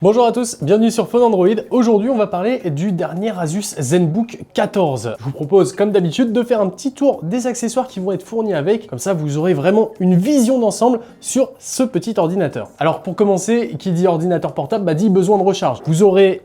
Bonjour à tous, bienvenue sur Phone Android. Aujourd'hui, on va parler du dernier Asus ZenBook 14. Je vous propose, comme d'habitude, de faire un petit tour des accessoires qui vont être fournis avec. Comme ça, vous aurez vraiment une vision d'ensemble sur ce petit ordinateur. Alors, pour commencer, qui dit ordinateur portable, dit besoin de recharge. Vous aurez,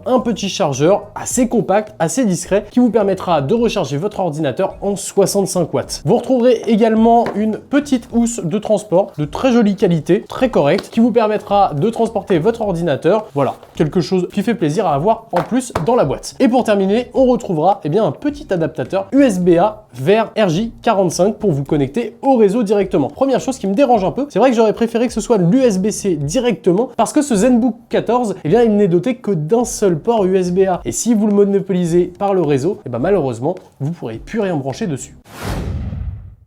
un petit chargeur assez compact, assez discret, qui vous permettra de recharger votre ordinateur en 65 watts. Vous retrouverez également une petite housse de transport de très jolie qualité, très correcte, qui vous permettra de transporter votre ordinateur. Voilà, quelque chose qui fait plaisir à avoir en plus dans la boîte. Et pour terminer, on retrouvera un petit adaptateur USB-A vers RJ45 pour vous connecter au réseau directement. Première chose qui me dérange un peu, c'est vrai que j'aurais préféré que ce soit l'USB-C directement parce que ce ZenBook 14, il n'est doté que d'un seul port USB-A. Et si vous le monopolisez par le réseau, malheureusement, vous ne pourrez plus rien brancher dessus.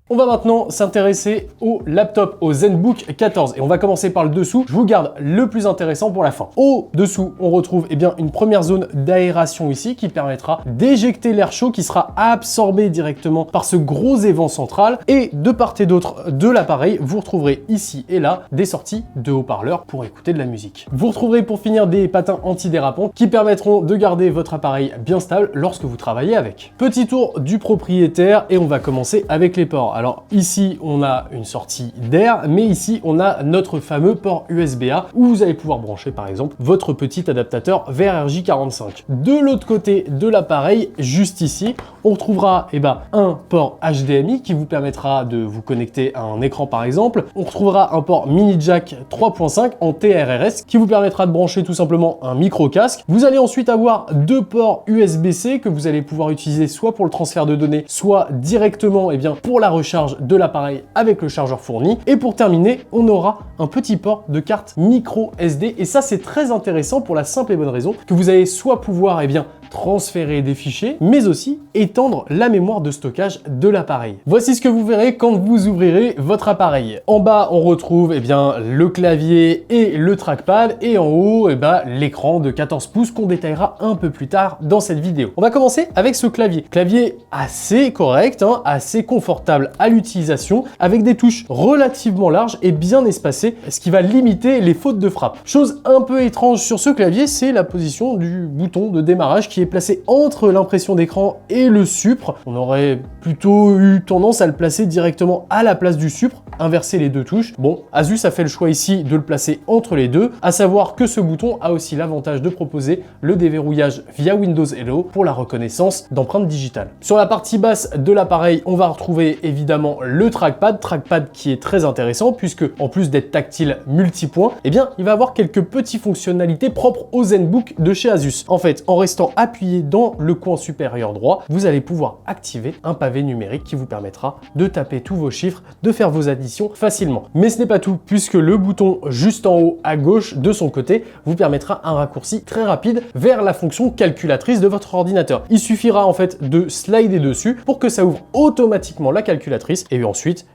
On va maintenant s'intéresser au laptop, au ZenBook 14 et on va commencer par le dessous. Je vous garde le plus intéressant pour la fin. Au dessous, on retrouve une première zone d'aération ici qui permettra d'éjecter l'air chaud qui sera absorbé directement par ce gros évent central et de part et d'autre de l'appareil, vous retrouverez ici et là des sorties de haut-parleurs pour écouter de la musique. Vous retrouverez pour finir des patins antidérapants qui permettront de garder votre appareil bien stable lorsque vous travaillez avec. Petit tour du propriétaire et on va commencer avec les ports. Alors ici, on a une sortie d'air, mais ici, on a notre fameux port USB-A où vous allez pouvoir brancher par exemple votre petit adaptateur vers RJ45. De l'autre côté de l'appareil, juste ici, on retrouvera un port HDMI qui vous permettra de vous connecter à un écran par exemple. On retrouvera un port mini jack 3.5 en TRRS qui vous permettra de brancher tout simplement un micro casque. Vous allez ensuite avoir deux ports USB-C que vous allez pouvoir utiliser soit pour le transfert de données, soit directement pour la recharge de l'appareil avec le chargeur fourni. Et pour terminer, on aura un petit port de carte micro SD et ça c'est très intéressant pour la simple et bonne raison que vous allez soit pouvoir transférer des fichiers, mais aussi étendre la mémoire de stockage de l'appareil. Voici ce que vous verrez quand vous ouvrirez votre appareil. En bas, on retrouve le clavier et le trackpad, et en haut, l'écran de 14 pouces qu'on détaillera un peu plus tard dans cette vidéo. On va commencer avec ce clavier. Clavier assez correct, assez confortable à l'utilisation, avec des touches relativement larges et bien espacées, ce qui va limiter les fautes de frappe. Chose un peu étrange sur ce clavier, c'est la position du bouton de démarrage qui est placé entre l'impression d'écran et le supre. On aurait plutôt eu tendance à le placer directement à la place du supre, inverser les deux touches. Bon, Asus a fait le choix ici de le placer entre les deux, à savoir que ce bouton a aussi l'avantage de proposer le déverrouillage via Windows Hello pour la reconnaissance d'empreintes digitales. Sur la partie basse de l'appareil, on va retrouver évidemment le trackpad qui est très intéressant puisque en plus d'être tactile multipoint, il va avoir quelques petites fonctionnalités propres au ZenBook de chez Asus. En fait, en restant appuyé dans le coin supérieur droit, vous allez pouvoir activer un pavé numérique qui vous permettra de taper tous vos chiffres, de faire vos additions facilement. Mais ce n'est pas tout, puisque le bouton juste en haut à gauche de son côté vous permettra un raccourci très rapide vers la fonction calculatrice de votre ordinateur. Il suffira en fait de slider dessus pour que ça ouvre automatiquement la calculatrice et ensuite,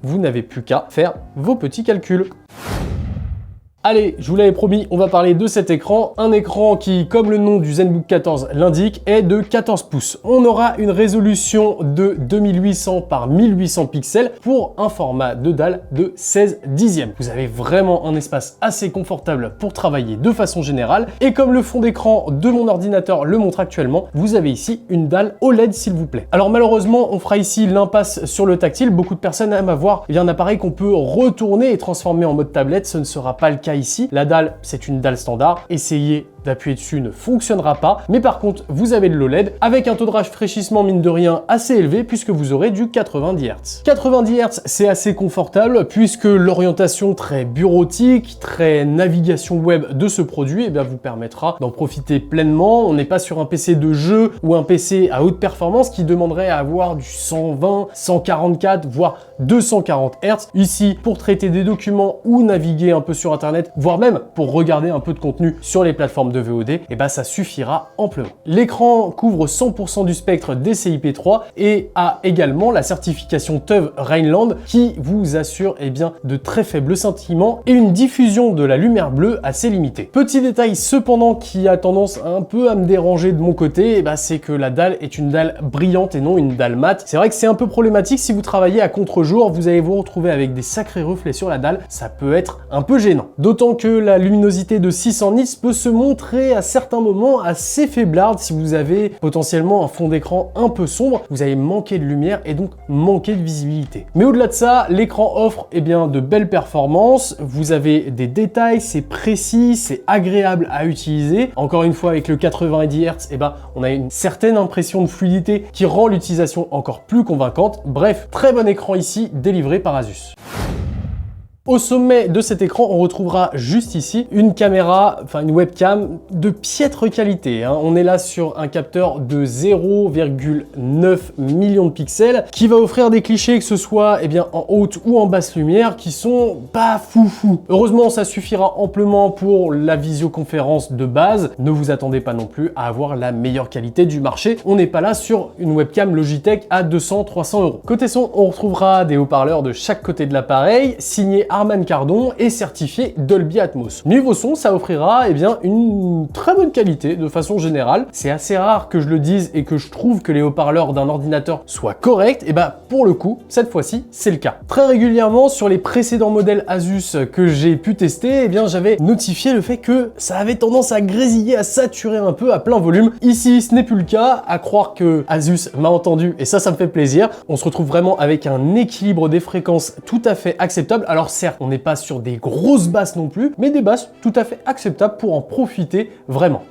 vous n'avez plus qu'à faire vos petits calculs. Allez, je vous l'avais promis, on va parler de cet écran. Un écran qui, comme le nom du ZenBook 14 l'indique, est de 14 pouces. On aura une résolution de 2800 par 1800 pixels pour un format de dalle de 16 dixièmes. Vous avez vraiment un espace assez confortable pour travailler de façon générale. Et comme le fond d'écran de mon ordinateur le montre actuellement, vous avez ici une dalle OLED s'il vous plaît. Alors malheureusement, on fera ici l'impasse sur le tactile. Beaucoup de personnes aiment avoir un appareil qu'on peut retourner et transformer en mode tablette. Ce ne sera pas le cas ici. La dalle, c'est une dalle standard. Essayez d'appuyer dessus ne fonctionnera pas, mais par contre vous avez de l'OLED avec un taux de rafraîchissement mine de rien assez élevé puisque vous aurez du 90 Hz. 90 Hz c'est assez confortable puisque l'orientation très bureautique, très navigation web de ce produit vous permettra d'en profiter pleinement. On n'est pas sur un PC de jeu ou un PC à haute performance qui demanderait à avoir du 120, 144 voire 240 Hz. Ici pour traiter des documents ou naviguer un peu sur internet, voire même pour regarder un peu de contenu sur les plateformes forme de VOD, et bah ça suffira amplement. L'écran couvre 100% du spectre DCI-P3 et a également la certification TÜV Rheinland qui vous assure bien de très faibles scintillements et une diffusion de la lumière bleue assez limitée. Petit détail cependant qui a tendance un peu à me déranger de mon côté, et bah c'est que la dalle est une dalle brillante et non une dalle mate. C'est vrai que c'est un peu problématique si vous travaillez à contre-jour, vous allez vous retrouver avec des sacrés reflets sur la dalle, ça peut être un peu gênant. D'autant que la luminosité de 600 nits peut se montrer à certains moments assez faiblarde si vous avez potentiellement un fond d'écran un peu sombre, vous allez manquer de lumière et donc manquer de visibilité. Mais au-delà de ça, l'écran offre bien de belles performances, vous avez des détails, c'est précis, c'est agréable à utiliser. Encore une fois avec le 90 Hz, on a une certaine impression de fluidité qui rend l'utilisation encore plus convaincante. Bref, très bon écran ici délivré par Asus. Au sommet de cet écran, on retrouvera juste ici une caméra, enfin une webcam de piètre qualité. On est là sur un capteur de 0,9 millions de pixels qui va offrir des clichés, que ce soit en haute ou en basse lumière, qui sont pas foufou. Heureusement, ça suffira amplement pour la visioconférence de base. Ne vous attendez pas non plus à avoir la meilleure qualité du marché. On n'est pas là sur une webcam Logitech à 200-300 €. Côté son, on retrouvera des haut-parleurs de chaque côté de l'appareil, signés Harman Kardon et certifié Dolby Atmos. Niveau son, ça offrira une très bonne qualité de façon générale. C'est assez rare que je le dise et que je trouve que les haut-parleurs d'un ordinateur soient corrects. Et pour le coup, cette fois-ci, c'est le cas. Très régulièrement, sur les précédents modèles Asus que j'ai pu tester, j'avais notifié le fait que ça avait tendance à grésiller, à saturer un peu à plein volume. Ici, ce n'est plus le cas, à croire que Asus m'a entendu et ça me fait plaisir. On se retrouve vraiment avec un équilibre des fréquences tout à fait acceptable. Alors certes, on n'est pas sur des grosses basses non plus, mais des basses tout à fait acceptables pour en profiter vraiment.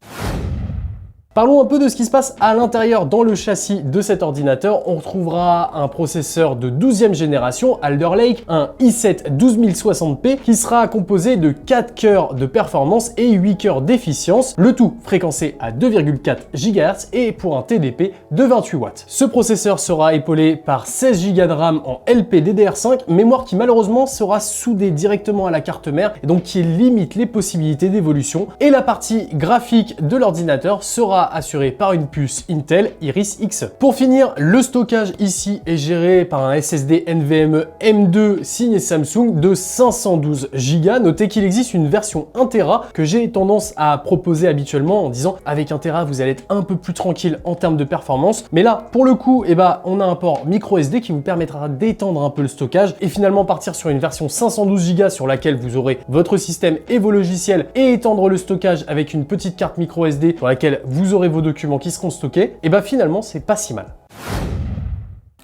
Parlons un peu de ce qui se passe à l'intérieur dans le châssis de cet ordinateur. On retrouvera un processeur de 12e génération, Alder Lake, un i7 12060p qui sera composé de 4 cœurs de performance et 8 cœurs d'efficience, le tout fréquencé à 2,4 GHz et pour un TDP de 28 watts. Ce processeur sera épaulé par 16 Go de RAM en LPDDR5, mémoire qui malheureusement sera soudée directement à la carte mère et donc qui limite les possibilités d'évolution. Et la partie graphique de l'ordinateur sera assuré par une puce Intel Iris Xe. Pour finir, le stockage ici est géré par un SSD NVMe M2 signé Samsung de 512 Go. Notez qu'il existe une version 1 Tera que j'ai tendance à proposer habituellement en disant avec 1 Tera vous allez être un peu plus tranquille en termes de performance. Mais là, pour le coup, on a un port micro SD qui vous permettra d'étendre un peu le stockage et finalement partir sur une version 512 Go sur laquelle vous aurez votre système et vos logiciels et étendre le stockage avec une petite carte micro SD sur laquelle vous aurez vos documents qui seront stockés, et finalement c'est pas si mal.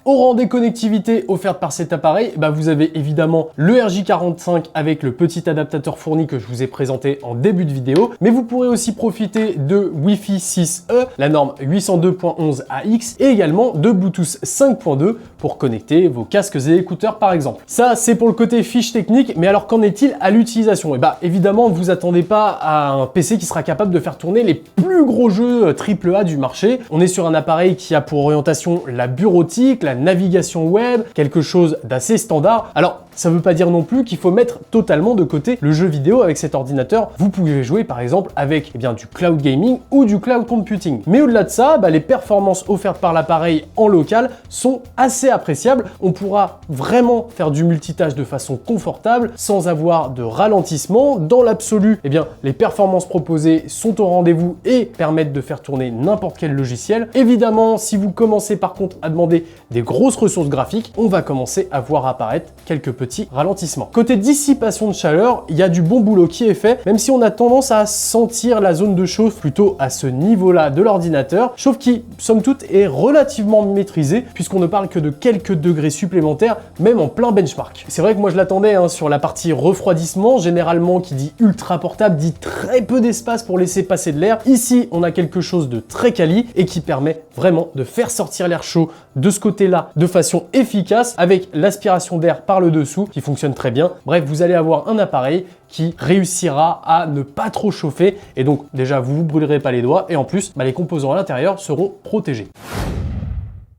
Au rang des connectivités offertes par cet appareil, vous avez évidemment le RJ45 avec le petit adaptateur fourni que je vous ai présenté en début de vidéo, mais vous pourrez aussi profiter de Wi-Fi 6E, la norme 802.11ax et également de Bluetooth 5.2 pour connecter vos casques et écouteurs par exemple. Ça c'est pour le côté fiche technique, mais alors qu'en est-il à l'utilisation? Évidemment, ne vous attendez pas à un PC qui sera capable de faire tourner les plus gros jeux AAA du marché. On est sur un appareil qui a pour orientation la bureautique, la navigation web, quelque chose d'assez standard. Alors, ça ne veut pas dire non plus qu'il faut mettre totalement de côté le jeu vidéo avec cet ordinateur. Vous pouvez jouer par exemple avec du cloud gaming ou du cloud computing. Mais au-delà de ça, les performances offertes par l'appareil en local sont assez appréciables. On pourra vraiment faire du multitâche de façon confortable sans avoir de ralentissement. Dans l'absolu, les performances proposées sont au rendez-vous et permettent de faire tourner n'importe quel logiciel. Évidemment, si vous commencez par contre à demander des grosses ressources graphiques, on va commencer à voir apparaître quelques petits ralentissements. Côté dissipation de chaleur, il y a du bon boulot qui est fait, même si on a tendance à sentir la zone de chauffe plutôt à ce niveau-là de l'ordinateur, chauffe qui, somme toute, est relativement maîtrisée, puisqu'on ne parle que de quelques degrés supplémentaires, même en plein benchmark. C'est vrai que moi je l'attendais sur la partie refroidissement, généralement qui dit ultra portable, dit très peu d'espace pour laisser passer de l'air. Ici, on a quelque chose de très quali et qui permet vraiment de faire sortir l'air chaud de ce côté-là de façon efficace avec l'aspiration d'air par le dessous qui fonctionne très bien. Bref, vous allez avoir un appareil qui réussira à ne pas trop chauffer et donc déjà vous vous brûlerez pas les doigts et en plus les composants à l'intérieur seront protégés.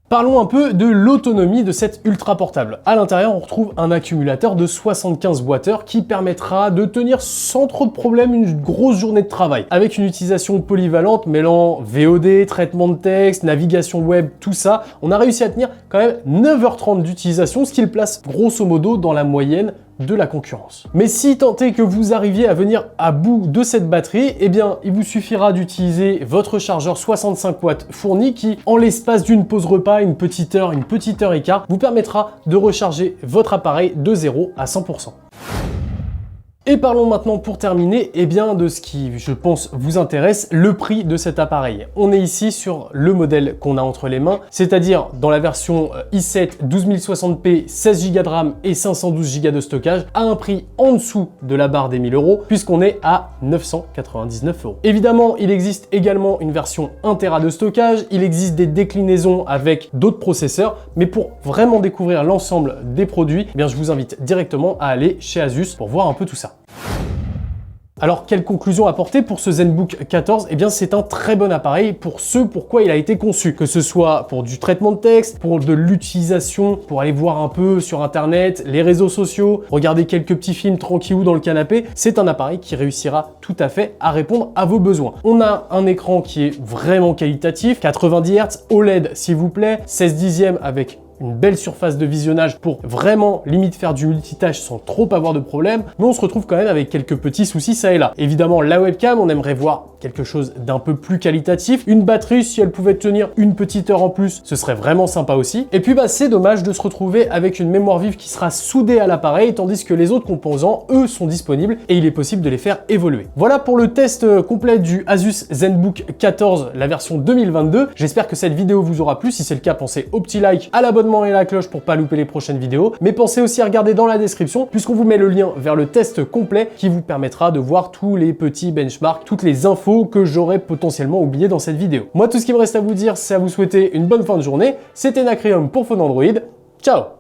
Parlons un peu de l'autonomie de cette ultra portable. À l'intérieur, on retrouve un accumulateur de 75 Wh qui permettra de tenir sans trop de problèmes une grosse journée de travail. Avec une utilisation polyvalente mêlant VOD, traitement de texte, navigation web, tout ça, on a réussi à tenir quand même 9h30 d'utilisation, ce qui le place grosso modo dans la moyenne de la concurrence. Mais si tant est que vous arriviez à venir à bout de cette batterie, eh bien, il vous suffira d'utiliser votre chargeur 65 watts fourni qui, en l'espace d'une pause repas, une petite heure et quart, vous permettra de recharger votre appareil de 0 à 100%. Et parlons maintenant pour terminer de ce qui, je pense, vous intéresse, le prix de cet appareil. On est ici sur le modèle qu'on a entre les mains, c'est-à-dire dans la version i7 12060p, 16 Go de RAM et 512 Go de stockage, à un prix en dessous de la barre des 1000 €, puisqu'on est à 999 €. Évidemment, il existe également une version 1 Tera de stockage, il existe des déclinaisons avec d'autres processeurs, mais pour vraiment découvrir l'ensemble des produits, je vous invite directement à aller chez Asus pour voir un peu tout ça. Alors, quelle conclusion apporter pour ce ZenBook 14 ? C'est un très bon appareil pour ce pourquoi il a été conçu. Que ce soit pour du traitement de texte, pour de l'utilisation, pour aller voir un peu sur internet, les réseaux sociaux, regarder quelques petits films tranquillou dans le canapé, c'est un appareil qui réussira tout à fait à répondre à vos besoins. On a un écran qui est vraiment qualitatif, 90 Hz, OLED s'il vous plaît, 16 dixièmes avec une belle surface de visionnage pour vraiment limite faire du multitâche sans trop avoir de problème, mais on se retrouve quand même avec quelques petits soucis ça et là. Évidemment, la webcam, on aimerait voir quelque chose d'un peu plus qualitatif. Une batterie, si elle pouvait tenir une petite heure en plus, ce serait vraiment sympa aussi. Et puis c'est dommage de se retrouver avec une mémoire vive qui sera soudée à l'appareil, tandis que les autres composants, eux, sont disponibles et il est possible de les faire évoluer. Voilà pour le test complet du Asus ZenBook 14, la version 2022. J'espère que cette vidéo vous aura plu. Si c'est le cas, pensez au petit like, à l'abonnement et la cloche pour pas louper les prochaines vidéos. Mais pensez aussi à regarder dans la description, puisqu'on vous met le lien vers le test complet qui vous permettra de voir tous les petits benchmarks, toutes les infos que j'aurais potentiellement oubliées dans cette vidéo. Moi, tout ce qui me reste à vous dire, c'est à vous souhaiter une bonne fin de journée. C'était Nacrium pour Phone Android. Ciao!